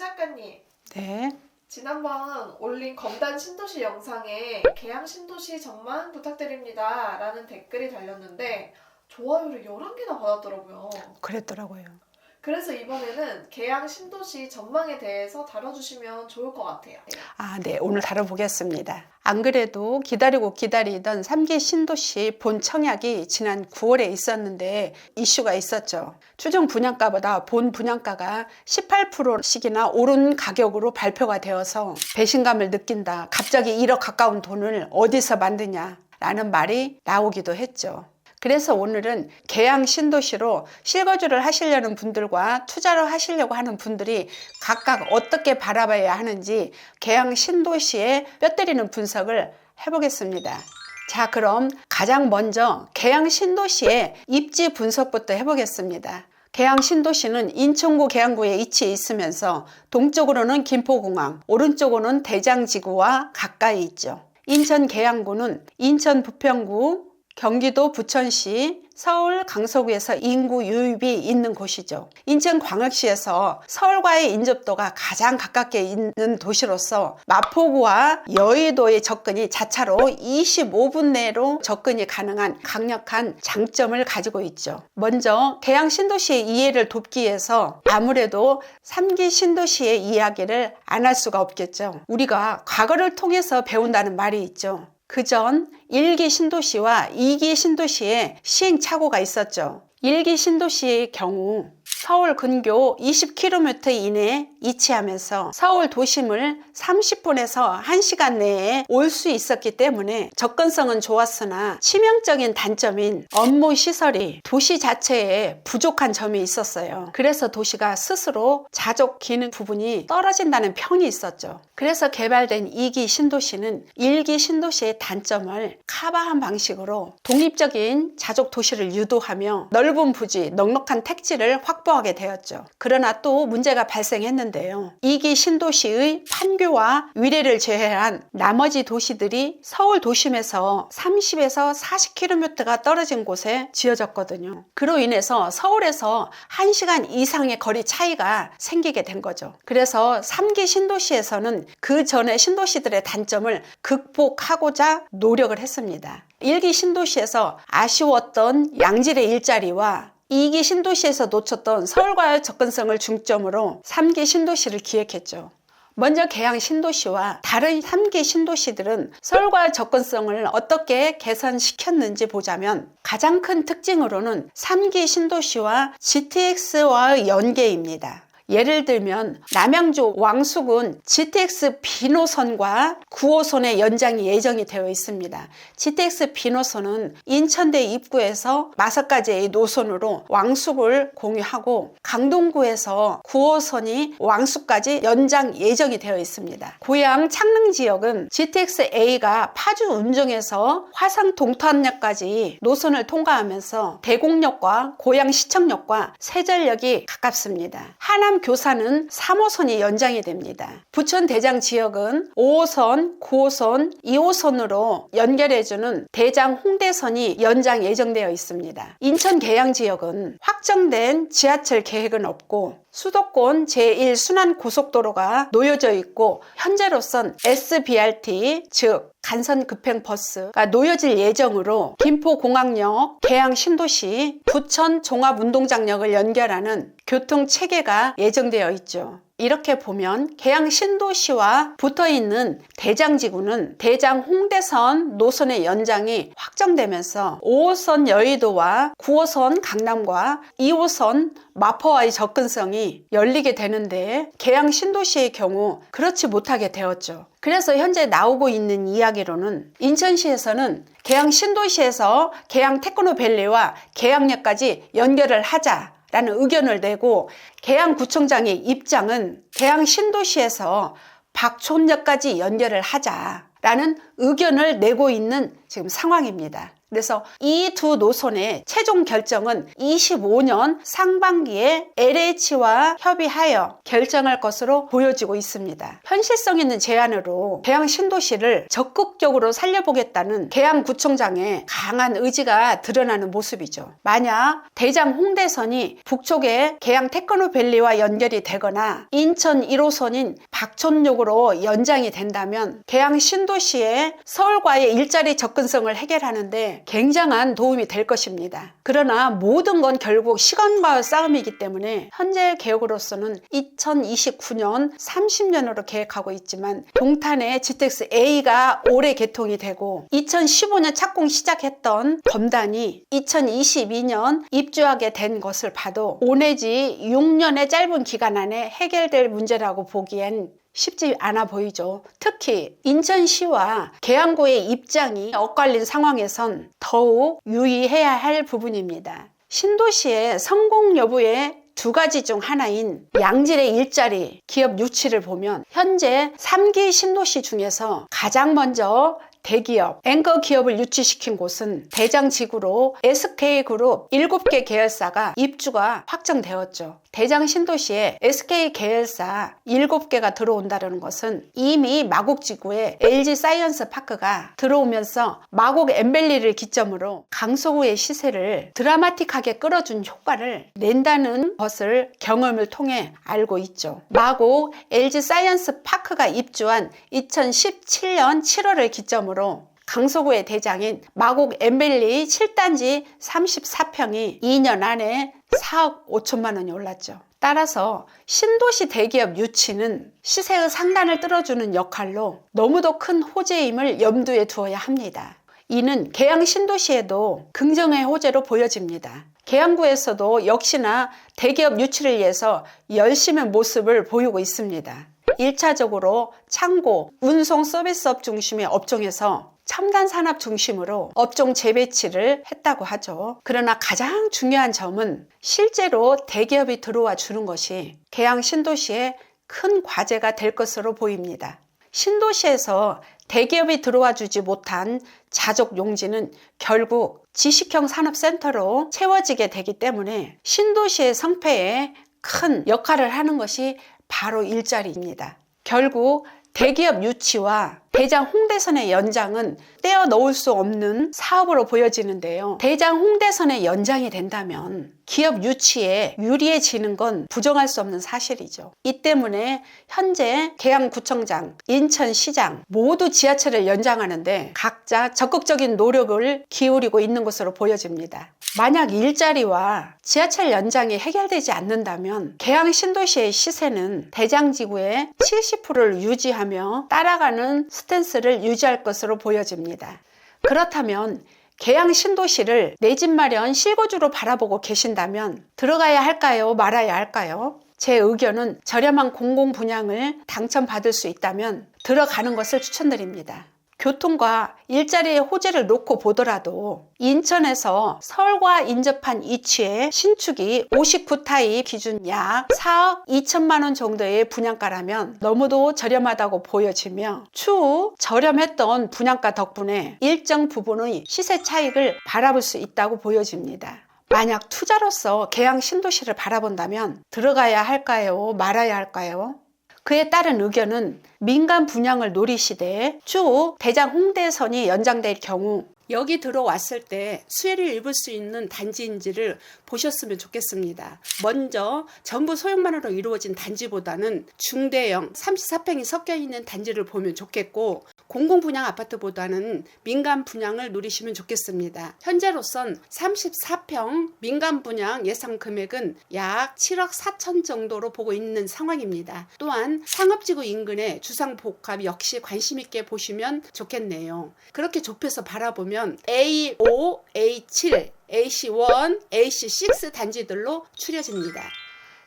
작가님, 네. 지난번 올린 검단 신도시 영상에 계양 신도시 전망 부탁드립니다 라는 댓글이 달렸는데 좋아요를 11개나 받았더라고요. 그랬더라고요. 그래서 이번에는 계양 신도시 전망에 대해서 다뤄주시면 좋을 것 같아요. 네. 오늘 다뤄보겠습니다. 안 그래도 기다리던 3기 신도시 본 청약이 지난 9월에 있었는데 이슈가 있었죠. 추정 분양가보다 본 분양가가 18%씩이나 오른 가격으로 발표가 되어서 배신감을 느낀다. 갑자기 1억 가까운 돈을 어디서 만드냐 라는 말이 나오기도 했죠. 그래서 오늘은 계양 신도시로 실거주를 하시려는 분들과 투자를 하시려고 하는 분들이 각각 어떻게 바라봐야 하는지 계양 신도시에 뼈 때리는 분석을 해보겠습니다. 자, 그럼 가장 먼저 계양 신도시의 입지 분석부터 해보겠습니다. 계양 신도시는 인천구 계양구에 위치해 있으면서 동쪽으로는 김포공항, 오른쪽으로는 대장지구와 가까이 있죠. 인천 계양구는 인천 부평구, 경기도 부천시, 서울 강서구에서 인구 유입이 있는 곳이죠. 인천광역시에서 서울과의 인접도가 가장 가깝게 있는 도시로서 마포구와 여의도의 접근이 자차로 25분 내로 접근이 가능한 강력한 장점을 가지고 있죠. 먼저 계양 신도시의 이해를 돕기 위해서 아무래도 3기 신도시의 이야기를 안 할 수가 없겠죠. 우리가 과거를 통해서 배운다는 말이 있죠. 그전 1기 신도시와 2기 신도시에 시행착오가 있었죠. 1기 신도시의 경우 서울 근교 20km 이내에 위치하면서 서울 도심을 30분에서 1시간 내에 올 수 있었기 때문에 접근성은 좋았으나 치명적인 단점인 업무 시설이 도시 자체에 부족한 점이 있었어요. 그래서 도시가 스스로 자족 기능 부분이 떨어진다는 평이 있었죠. 그래서 개발된 2기 신도시는 1기 신도시의 단점을 커버한 방식으로 독립적인 자족 도시를 유도하며 넓은 부지, 넉넉한 택지를 확보하게 되었죠. 그러나 또 문제가 발생했는데요. 2기 신도시의 판교와 위례를 제외한 나머지 도시들이 서울 도심에서 30에서 40km가 떨어진 곳에 지어졌거든요. 그로 인해서 서울에서 1시간 이상의 거리 차이가 생기게 된 거죠. 그래서 3기 신도시에서는 그 전에 신도시들의 단점을 극복하고자 노력을 했습니다. 1기 신도시에서 아쉬웠던 양질의 일자리와 2기 신도시에서 놓쳤던 서울과의 접근성을 중점으로 3기 신도시를 기획했죠. 먼저 계양 신도시와 다른 3기 신도시들은 서울과의 접근성을 어떻게 개선시켰는지 보자면 가장 큰 특징으로는 3기 신도시와 GTX와의 연계입니다. 예를 들면 남양주 왕숙은 GTX 비노선과 9호선의 연장이 예정이 되어 있습니다. GTX 비노선은 인천대 입구에서 마석까지의 노선으로 왕숙을 공유하고 강동구에서 9호선이 왕숙까지 연장 예정이 되어 있습니다. 고양 창릉 지역은 GTX A가 파주 운정에서 화성 동탄역까지 노선을 통과하면서 대곡역과 고양시청역과 세전역이 가깝습니다. 하남 교사는 3호선이 연장이 됩니다. 부천 대장 지역은 5호선, 9호선, 2호선으로 연결해주는 대장 홍대선이 연장 예정되어 있습니다. 인천 계양 지역은 확정된 지하철 계획은 없고 수도권 제1순환고속도로가 놓여져 있고 현재로선 SBRT 즉 간선급행버스가 놓여질 예정으로 김포공항역, 계양 신도시, 부천 종합운동장역을 연결하는 교통체계가 예정되어 있죠. 이렇게 보면 계양 신도시와 붙어있는 대장지구는 대장 홍대선 노선의 연장이 확정되면서 5호선 여의도와 9호선 강남과 2호선 마포와의 접근성이 열리게 되는데 계양 신도시의 경우 그렇지 못하게 되었죠. 그래서 현재 나오고 있는 이야기로는 인천시에서는 계양 신도시에서 계양 테크노밸리와 계양역까지 연결을 하자 라는 의견을 내고 계양구청장의 입장은 계양 신도시에서 박촌역까지 연결을 하자라는 의견을 내고 있는 지금 상황입니다. 그래서 이 두 노선의 최종 결정은 25년 상반기에 LH와 협의하여 결정할 것으로 보여지고 있습니다. 현실성 있는 제안으로 계양 신도시를 적극적으로 살려보겠다는 계양구청장의 강한 의지가 드러나는 모습이죠. 만약 대장 홍대선이 북쪽의 계양 테크노밸리와 연결이 되거나 인천 1호선인 박촌역으로 연장이 된다면 계양 신도시의 서울과의 일자리 접근성을 해결하는데 굉장한 도움이 될 것입니다. 그러나 모든 건 결국 시간과 싸움이기 때문에 현재 계획으로서는 2029년 30년으로 계획하고 있지만 동탄의 GTX A가 올해 개통이 되고 2015년 착공 시작했던 검단이 2022년 입주하게 된 것을 봐도 5 내지 6년의 짧은 기간 안에 해결될 문제라고 보기엔 쉽지 않아 보이죠. 특히 인천시와 계양구의 입장이 엇갈린 상황에선 더욱 유의해야 할 부분입니다. 신도시의 성공 여부에 두 가지 중 하나인 양질의 일자리, 기업 유치를 보면 현재 3기 신도시 중에서 가장 먼저 대기업, 앵커 기업을 유치시킨 곳은 대장지구로 SK그룹 7개 계열사가 입주가 확정되었죠. 대장 신도시에 SK 계열사 7개가 들어온다는 것은 이미 마곡지구에 LG 사이언스 파크가 들어오면서 마곡 엠벨리를 기점으로 강서구의 시세를 드라마틱하게 끌어준 효과를 낸다는 것을 경험을 통해 알고 있죠. 마곡 LG 사이언스 파크가 입주한 2017년 7월을 기점으로 강서구의 대장인 마곡 엠벨리 7단지 34평이 2년 안에 4억 5천만 원이 올랐죠. 따라서 신도시 대기업 유치는 시세의 상단을 뚫어주는 역할로 너무도 큰 호재임을 염두에 두어야 합니다. 이는 계양 신도시에도 긍정의 호재로 보여집니다. 계양구에서도 역시나 대기업 유치를 위해서 열심히 모습을 보이고 있습니다. 1차적으로 창고, 운송 서비스업 중심의 업종에서 첨단 산업 중심으로 업종 재배치를 했다고 하죠. 그러나 가장 중요한 점은 실제로 대기업이 들어와 주는 것이 계양 신도시에 큰 과제가 될 것으로 보입니다. 신도시에서 대기업이 들어와 주지 못한 자족 용지는 결국 지식형 산업센터로 채워지게 되기 때문에 신도시의 성패에 큰 역할을 하는 것이 바로 일자리입니다. 결국 대기업 유치와 대장 홍대선의 연장은 떼어 넣을 수 없는 사업으로 보여지는데요. 대장 홍대선의 연장이 된다면 기업 유치에 유리해지는 건 부정할 수 없는 사실이죠. 이 때문에 현재 계양구청장, 인천시장 모두 지하철을 연장하는데 각자 적극적인 노력을 기울이고 있는 것으로 보여집니다. 만약 일자리와 지하철 연장이 해결되지 않는다면 계양 신도시의 시세는 대장지구의 70%를 유지하며 따라가는 스탠스를 유지할 것으로 보여집니다. 그렇다면 계양 신도시를 내 집 마련 실거주로 바라보고 계신다면 들어가야 할까요? 말아야 할까요? 제 의견은 저렴한 공공분양을 당첨받을 수 있다면 들어가는 것을 추천드립니다. 교통과 일자리의 호재를 놓고 보더라도 인천에서 서울과 인접한 위치에 신축이 59타입 기준 약 4억 2천만 원 정도의 분양가라면 너무도 저렴하다고 보여지며 추후 저렴했던 분양가 덕분에 일정 부분의 시세 차익을 바라볼 수 있다고 보여집니다. 만약 투자로서 계양 신도시를 바라본다면 들어가야 할까요? 말아야 할까요? 그에 따른 의견은 민간 분양을 노리시되 추후 대장 홍대선이 연장될 경우 여기 들어왔을 때 수혜를 입을 수 있는 단지인지를 보셨으면 좋겠습니다. 먼저 전부 소형만으로 이루어진 단지보다는 중대형 34평이 섞여 있는 단지를 보면 좋겠고 공공분양 아파트보다는 민간 분양을 노리시면 좋겠습니다. 현재로선 34평 민간 분양 예상 금액은 약 7억 4천 정도로 보고 있는 상황입니다. 또한 상업지구 인근의 주상복합 역시 관심 있게 보시면 좋겠네요. 그렇게 좁혀서 바라보면 A5, A7, AC1, AC6 단지들로 추려집니다.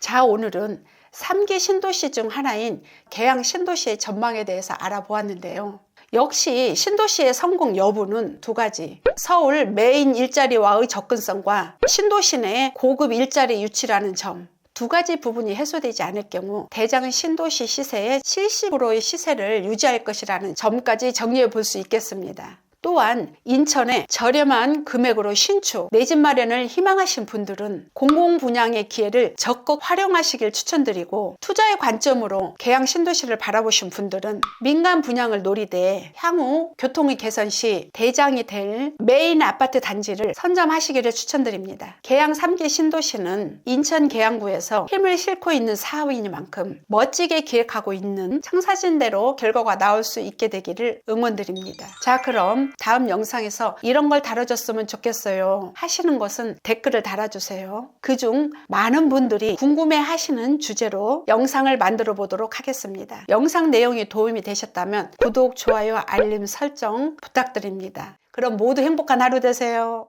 자, 오늘은 3기 신도시 중 하나인 계양 신도시의 전망에 대해서 알아보았는데요. 역시 신도시의 성공 여부는 두 가지. 서울 메인 일자리와의 접근성과 신도시 내 고급 일자리 유치라는 점. 두 가지 부분이 해소되지 않을 경우 대장 신도시 시세의 70%의 시세를 유지할 것이라는 점까지 정리해 볼 수 있겠습니다. 또 또한 인천에 저렴한 금액으로 신축, 내 집 마련을 희망하신 분들은 공공분양의 기회를 적극 활용하시길 추천드리고, 투자의 관점으로 계양 신도시를 바라보신 분들은 민간 분양을 노리되 향후 교통의 개선 시 대장이 될 메인 아파트 단지를 선점하시기를 추천드립니다. 계양 3기 신도시는 인천 계양구에서 힘을 싣고 있는 사업이니만큼 멋지게 기획하고 있는 청사진대로 결과가 나올 수 있게 되기를 응원드립니다. 자, 그럼 다음 영상에서 이런 걸 다뤄줬으면 좋겠어요 하시는 것은 댓글을 달아주세요. 그중 많은 분들이 궁금해 하시는 주제로 영상을 만들어 보도록 하겠습니다. 영상 내용이 도움이 되셨다면 구독, 좋아요, 알림 설정 부탁드립니다. 그럼 모두 행복한 하루 되세요.